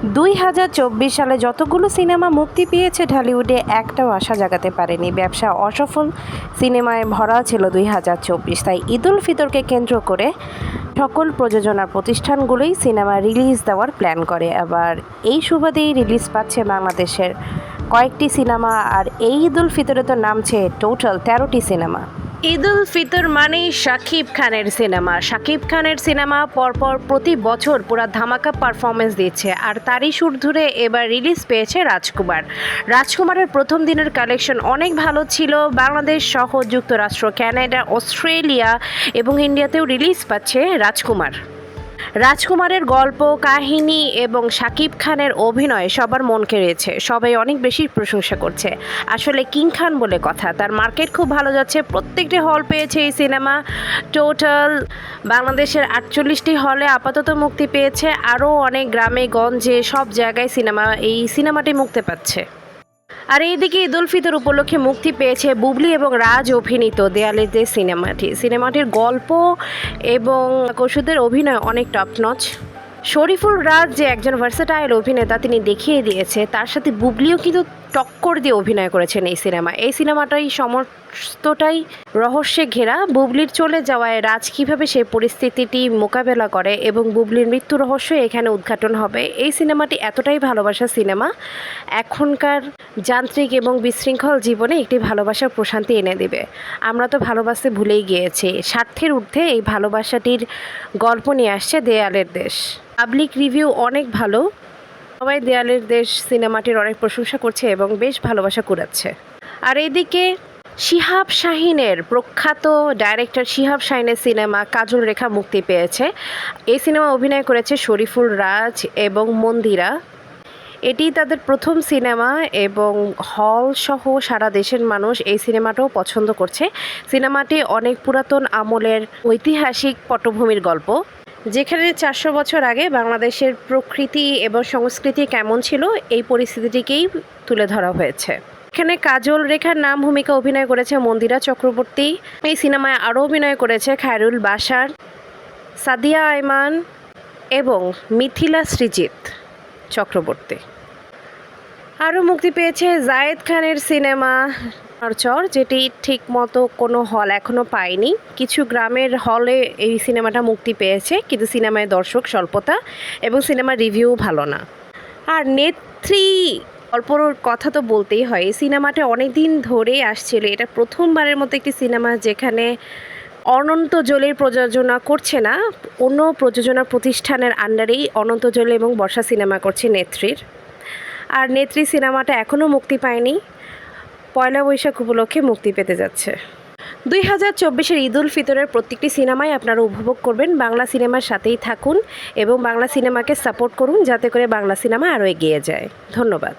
2024 সালে যতগুলো সিনেমা মুক্তি পেয়েছে ঢালিউডে একটাও আশা জাগাতে পারেনি। ব্যবসা অসফল সিনেমায় ভরা ছিল 2024। তাই ঈদুল ফিতরকে কেন্দ্র করে সকল প্রযোজনা প্রতিষ্ঠানগুলোই সিনেমা রিলিজ দেওয়ার প্ল্যান করে। আবার এই সুবাদেই রিলিজ পাচ্ছে বাংলাদেশের কয়েকটি সিনেমা। আর এই ঈদুল ফিতরে তো নামছে টোটাল 13টি সিনেমা। ঈদুল ফিতর মানেই শাকিব খানের সিনেমা। শাকিব খানের সিনেমা পরপর প্রতি বছর পুরা ধামাকা পারফরমেন্স দিচ্ছে, আর তারই সুর ধরে এবার রিলিজ পেয়েছে রাজকুমার। রাজকুমারের প্রথম দিনের কালেকশন অনেক ভালো ছিল। বাংলাদেশ সহ যুক্তরাষ্ট্র, কানাডা, অস্ট্রেলিয়া এবং ইন্ডিয়াতেও রিলিজ পাচ্ছে রাজকুমার। রাজকুমারের গল্প, কাহিনী এবং শাকিব খানের অভিনয় সবার মন কেড়েছে। সবাই অনেক বেশি প্রশংসা করছে। আসলে কিং খান বলে কথা, তার মার্কেট খুব ভালো যাচ্ছে। প্রত্যেকটি হল পেয়েছে এই সিনেমা। টোটাল বাংলাদেশের 48টি হলে আপাতত মুক্তি পেয়েছে। আরও অনেক গ্রামে গঞ্জে সব জায়গায় এই সিনেমাটি মুক্তি পাচ্ছে। আর এইদিকে ঈদুল ফিতর উপলক্ষে মুক্তি পেয়েছে বুবলি এবং রাজ অভিনীত দেয়ালের দেশ সিনেমাটির গল্প এবং কৌশলদের অভিনয় অনেক টপ নচ। শরীফুল রাজ যে একজন ভার্সেটাইল অভিনেতা, তিনি দেখিয়ে দিয়েছে। তার সাথে বুবলিও কিন্তু টক্কর দিয়ে অভিনয় করেছেন এই সিনেমাটাই সমস্তটাই রহস্যে ঘেরা। বুবলির চলে যাওয়ায় রাজ কীভাবে সেই পরিস্থিতিটি মোকাবেলা করে এবং বুবলির মৃত্যু রহস্য এখানে উদ্ঘাটন হবে। এই সিনেমাটি এতটাই ভালোবাসার সিনেমা, এখনকার যান্ত্রিক এবং বিশৃঙ্খল জীবনে একটি ভালোবাসার প্রশান্তি এনে দেবে। আমরা তো ভালোবাসতে ভুলেই গিয়েছি। স্বার্থের ঊর্ধ্বে এই ভালোবাসাটির গল্প নিয়ে আসছে দেয়ালের দেশ। পাবলিক রিভিউ অনেক ভালো। সবাই দেয়ালের দেশ সিনেমাটির অনেক প্রশংসা করছে এবং বেশ ভালোবাসা কুড়াচ্ছে। আর এদিকে শিহাব শাহিনের প্রখ্যাত ডাইরেক্টর শিহাব শাহিনের সিনেমা কাজল রেখা মুক্তি পেয়েছে। এই সিনেমা অভিনয় করেছে শরীফুল রাজ এবং মন্দিরা। এটি তাদের প্রথম সিনেমা এবং হল সহ সারা দেশের মানুষ এই সিনেমাটাও পছন্দ করছে। সিনেমাটি অনেক পুরাতন আমলের ঐতিহাসিক পটভূমির গল্প, যেখানে 400 বছর আগে বাংলাদেশের প্রকৃতি এবং সংস্কৃতি কেমন ছিল এই পরিস্থিতিটিকেই তুলে ধরা হয়েছে। এখানে কাজল রেখার নাম ভূমিকা অভিনয় করেছে মন্দিরা চক্রবর্তী। এই সিনেমায় আরও অভিনয় করেছে খায়রুল বাশার, সাদিয়া আয়মান এবং মিথিলা সৃজিত চক্রবর্তী। আরও মুক্তি পেয়েছে জায়েদ খানের সিনেমা চর, যেটি ঠিক মতো কোনো হল এখনও পায়নি। কিছু গ্রামের হলে এই সিনেমাটা মুক্তি পেয়েছে, কিন্তু সিনেমায় দর্শক স্বল্পতা এবং সিনেমার রিভিউ ভালো না। আর নেত্রী গল্পর কথা তো বলতেই হয়। এই সিনেমাটা অনেক দিন ধরেই আসছিল। এটা প্রথমবারের মতো একটি সিনেমা যেখানে অনন্ত জলির প্রযোজনা করছে না, অন্য প্রযোজনা প্রতিষ্ঠানের আন্ডারেই অনন্ত জলি এবং বর্ষা সিনেমা করছে নেত্রীর। আর নেত্রী সিনেমাটা এখনও মুক্তি পায়নি, পয়লা বৈশাখ উপলক্ষে মুক্তি পেতে যাচ্ছে। 2024-এর ঈদুল ফিতরের প্রত্যেকটি সিনেমাই আপনারা উপভোগ করবেন। বাংলা সিনেমার সাথেই থাকুন এবং বাংলা সিনেমাকে সাপোর্ট করুন, যাতে করে বাংলা সিনেমা আরও এগিয়ে যায়। ধন্যবাদ।